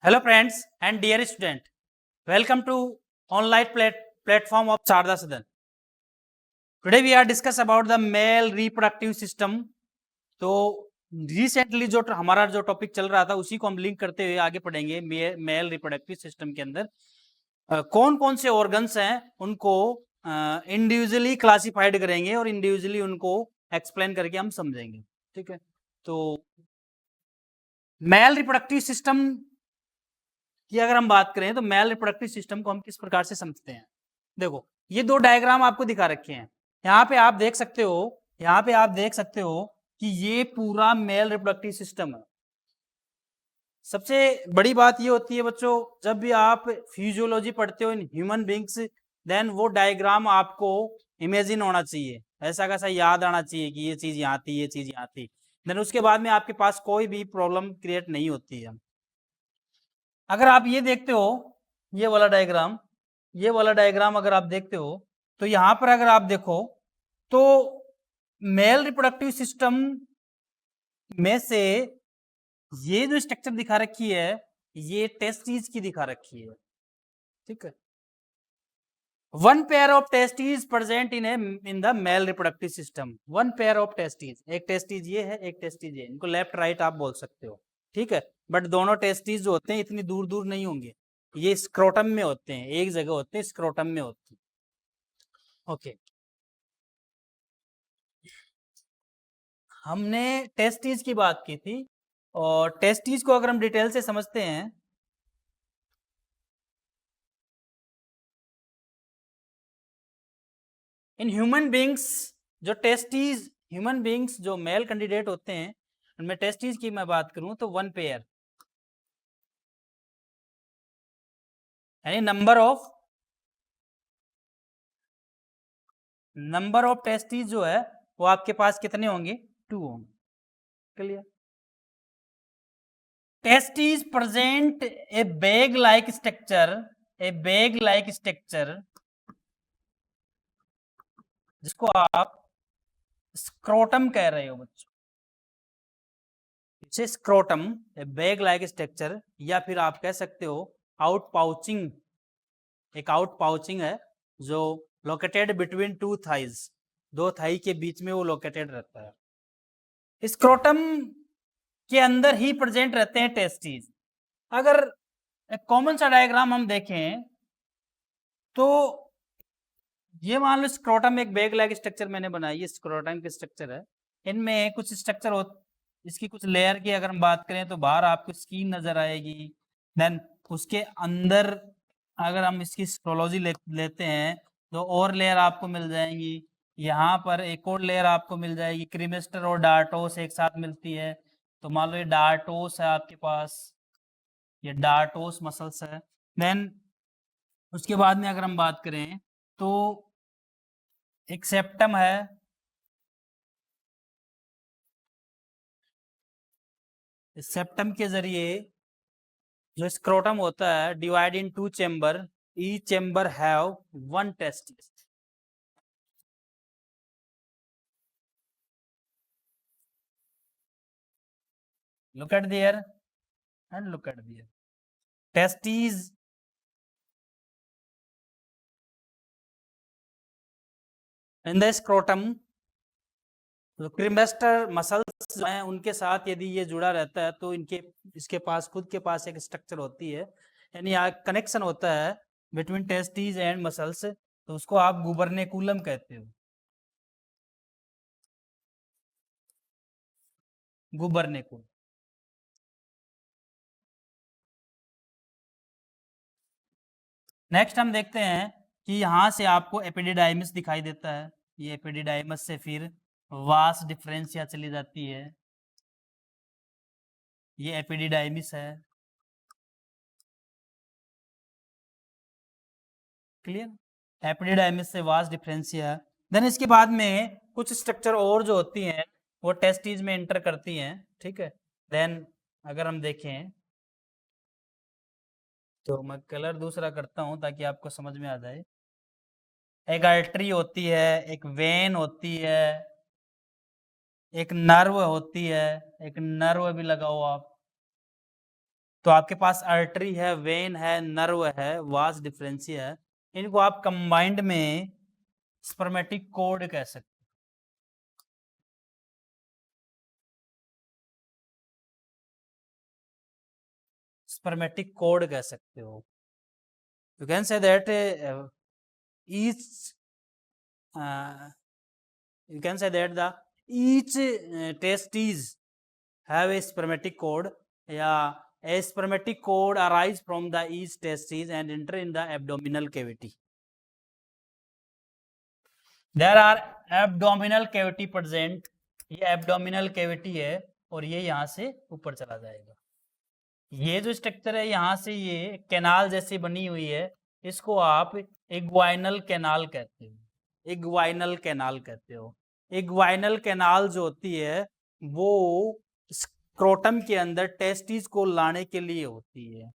Hello friends and dear student, welcome to online platform of Sharda Sadan. Today we are discuss about the male reproductive system. तो recently जो हमारा जो topic चल रहा था उसी को हम लिंक करते हुए आगे पढ़ेंगे। मेल रिप्रोडक्टिव सिस्टम के अंदर कौन कौन से ऑर्गन्स हैं उनको इंडिविजुअली क्लासिफाइड करेंगे और इंडिविजुअली उनको एक्सप्लेन करके हम समझेंगे। ठीक है, तो मेल रिप्रोडक्टिव सिस्टम की अगर हम बात करें तो मेल रिप्रोडक्टिव सिस्टम को हम किस प्रकार से समझते हैं। देखो, ये दो डायग्राम आपको दिखा रखे हैं। यहाँ पे आप देख सकते हो कि ये पूरा मेल रिप्रोडक्टिव सिस्टम है। सबसे बड़ी बात ये होती है बच्चों, जब भी आप फिजियोलॉजी पढ़ते हो इन ह्यूमन बींग्स, देन वो डायग्राम आपको इमेजिन होना चाहिए, ऐसा कैसा याद आना चाहिए कि ये चीज यहाँ थी, ये चीज यहाँ थी। देन उसके बाद में आपके पास कोई भी प्रॉब्लम क्रिएट नहीं होती है। अगर आप ये देखते हो, ये वाला डायग्राम अगर आप देखते हो तो यहां पर अगर आप देखो तो मेल रिप्रोडक्टिव सिस्टम में से ये जो स्ट्रक्चर दिखा रखी है ये टेस्टिस की दिखा रखी है। ठीक है, one pair of testis present in the male reproductive system. One pair of testis, एक टेस्टिस ये है, एक टेस्टिस ये, इनको लेफ्ट राइट आप बोल सकते हो। ठीक है, बट दोनों टेस्टिस जो होते हैं इतनी दूर दूर नहीं होंगे, ये स्क्रोटम में होते हैं, एक जगह होते हैं, स्क्रोटम में होते हैं। ओके, हमने टेस्टिस की बात की थी और टेस्टिस को अगर हम डिटेल से समझते हैं इन ह्यूमन बींग्स, जो टेस्टिस ह्यूमन बींग्स जो मेल कैंडिडेट होते हैं उनमें टेस्टिस की मैं बात करूं तो वन पेयर, यानी नंबर ऑफ टेस्टिस जो है वो आपके पास कितने होंगे, 2 होंगे। क्लियर? टेस्टिस प्रेजेंट ए बैग लाइक स्ट्रक्चर जिसको आप स्क्रोटम कह रहे हो बच्चों। इसे स्क्रोटम, ए बैग लाइक स्ट्रक्चर, या फिर आप कह सकते हो आउट पाउचिंग। एक आउट पाउचिंग है जो लोकेटेड बिटवीन टू थाइज, दो थाई के बीच में वो लोकेटेड रहता है। स्क्रोटम के अंदर ही प्रेजेंट रहते हैं टेस्टिस। अगर एक कॉमन सा डायग्राम हम देखें तो ये मान लो स्क्रोटम एक बैग लाइक स्ट्रक्चर मैंने बनाई, ये स्क्रोटम की स्ट्रक्चर है। इनमें कुछ स्ट्रक्चर हो, इसकी कुछ लेयर की अगर हम बात करें तो बाहर आपको स्किन नजर आएगी। देन उसके अंदर अगर हम इसकी हिस्टोलॉजी लेते हैं तो और लेयर आपको मिल जाएंगी। यहाँ पर एक और लेयर आपको मिल जाएगी, क्रीमेस्टर और डार्टोस एक साथ मिलती है। तो मान लो ये डार्टोस है आपके पास, ये डार्टोस मसल्स है। देन उसके बाद में अगर हम बात करें तो एक सेप्टम है, इस सेप्टम के जरिए जो स्क्रोटम होता है divide in 2 chamber, each chamber have 1 testis. look at there and look at there, testes in the scrotum। तो क्रीमेस्टर मसल्स जो हैं उनके साथ यदि ये जुड़ा रहता है तो इसके पास खुद के पास एक स्ट्रक्चर होती है, यानी कनेक्शन होता है बिटवीन टेस्टिस एंड मसल्स, तो उसको आप गुबरनेकुलम कहते हो, गुबरनेकुलम। नेक्स्ट हम देखते हैं कि यहाँ से आपको एपिडिडाइमिस दिखाई देता है। ये एपिडिडाइमिस से फिर वास डिफरेंशिया चली जाती है, ये एपिडिडाइमिस है। क्लियर? एपिडिडाइमिस से वास डिफरेंशिया। देन इसके बाद में कुछ स्ट्रक्चर और जो होती हैं वो टेस्टिस में एंटर करती हैं। ठीक है, देन अगर हम देखें तो मैं कलर दूसरा करता हूं ताकि आपको समझ में आ जाए। एक आर्टरी होती है, एक वेन होती है, एक नर्व होती है, एक नर्व भी लगाओ आप। तो आपके पास आर्टरी है, वेन है, नर्व है, वास डिफरेंशिया है, इनको आप कंबाइंड में स्पर्मेटिक कोड कह सकते हैं। स्पर्मेटिक कोड कह सकते हो। You can say that each you can say that the each testes have a spermatic cord. Yeah, a spermatic cord arise from the each testes and enter in the abdominal cavity. There are abdominal cavity present. ये abdominal cavity है और ये यहाँ से ऊपर चला जाएगा। ये जो स्ट्रक्चर है यहाँ से ये कैनाल जैसी बनी हुई है, इसको आप इग्वाइनल कैनाल कहते हो। इग्वाइनल कैनाल कहते हो। इग्वाइनल कैनाल जो होती है वो स्क्रोटम के अंदर टेस्टिस को लाने के लिए होती है।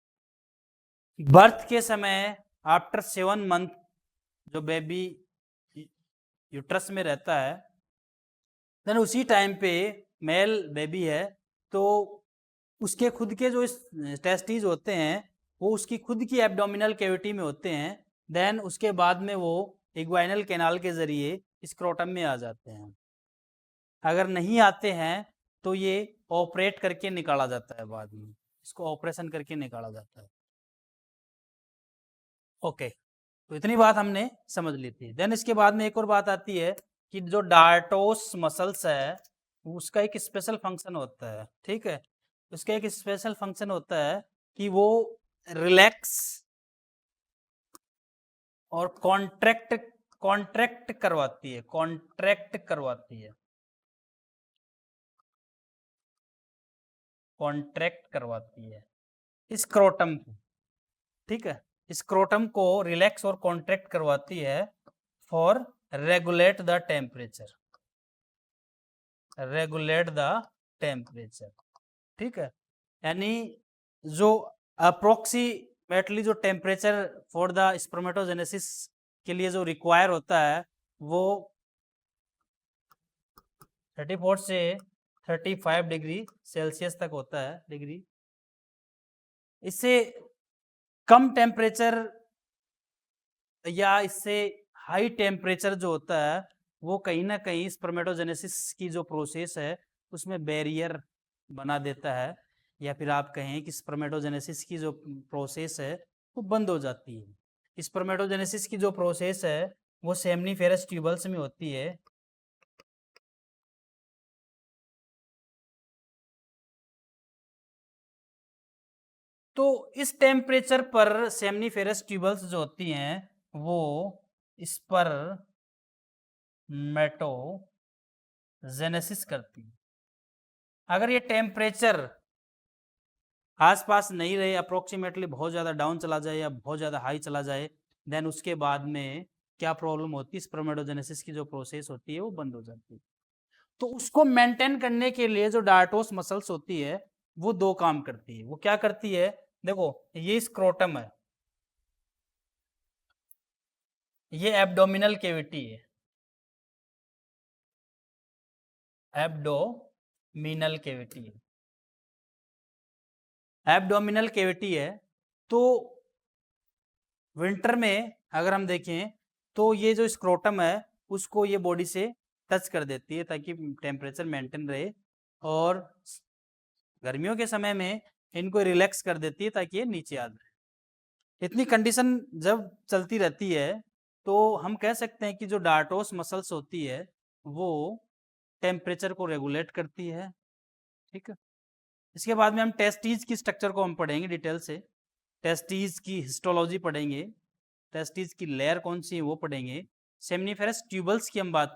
बर्थ के समय आफ्टर 7 मंथ जो बेबी यूट्रस में रहता है, देन उसी टाइम पे मेल बेबी है तो उसके खुद के जो टेस्टिस होते हैं वो उसकी खुद की एब्डोमिनल कैविटी में होते हैं। देन उसके बाद में वो इग्वाइनल कैनाल के जरिए स्क्रोटम में आ जाते हैं। अगर नहीं आते हैं तो ये ऑपरेट करके निकाला जाता है, बाद में इसको ऑपरेशन करके निकाला जाता है। ओके, तो इतनी बात हमने समझ ली थी। देन इसके बाद में एक और बात आती है कि जो डार्टोस मसल्स है उसका एक स्पेशल फंक्शन होता है। ठीक है, उसका एक स्पेशल फंक्शन होता है कि वो रिलैक्स और कॉन्ट्रैक्ट करवाती है। कॉन्ट्रैक्ट करवाती है स्क्रोटम को। ठीक है, स्क्रोटम को रिलैक्स और कॉन्ट्रैक्ट करवाती है फॉर रेगुलेट द टेम्परेचर। ठीक है, यानी जो अप्रोक्सीमेटली जो टेम्परेचर फॉर द स्पर्मेटोजेनेसिस के लिए जो रिक्वायर होता है वो 34 से 35 डिग्री सेल्सियस तक होता है डिग्री। इससे कम टेम्परेचर या इससे हाई टेम्परेचर जो होता है वो कहीं ना कहीं स्पर्मेटोजेनेसिस की जो प्रोसेस है उसमें बैरियर बना देता है, या फिर आप कहें कि स्पर्मेटोजेनेसिस की जो प्रोसेस है वो बंद हो जाती है। स्पर्मेटोजेनेसिस की जो प्रोसेस है वो सेमनीफेरस ट्यूबल्स में होती है। तो इस टेम्परेचर पर सेमनीफेरस ट्यूबल्स जो होती हैं वो स्पर्मेटोजेनेसिस करती है। अगर ये टेम्परेचर आसपास नहीं रहे, अप्रोक्सीमेटली बहुत ज़्यादा डाउन चला जाए या बहुत ज़्यादा हाई चला जाए, देन उसके बाद में क्या प्रॉब्लम होती है, स्पर्मेटोजेनेसिस की जो प्रोसेस होती है वो बंद हो जाती है। तो उसको मेंटेन करने के लिए जो डार्टोस मसल्स होती है वो दो काम करती है। वो क्या करती है, देखो ये स्क्रोटम है, ये एब्डोमिनल कैविटी है, एब्डोमिनल कैविटी है, एब्डोमिनल कैविटी है। तो विंटर में अगर हम देखें तो ये जो स्क्रोटम है उसको ये बॉडी से टच कर देती है ताकि टेम्परेचर मेंटेन रहे, और गर्मियों के समय में इनको रिलैक्स कर देती है ताकि ये नीचे आ जाए। इतनी कंडीशन जब चलती रहती है तो हम कह सकते हैं कि जो डार्टोस मसल्स होती है वो टेम्परेचर को रेगुलेट करती है। ठीक है, इसके बाद में हम टेस्टीज की स्ट्रक्चर को हम पढ़ेंगे डिटेल से। टेस्टीज की हिस्टोलॉजी पढ़ेंगे, टेस्टीज की लेयर कौन सी है वो पढ़ेंगे, सेमनीफेरस ट्यूबल्स की हम बात करेंगे।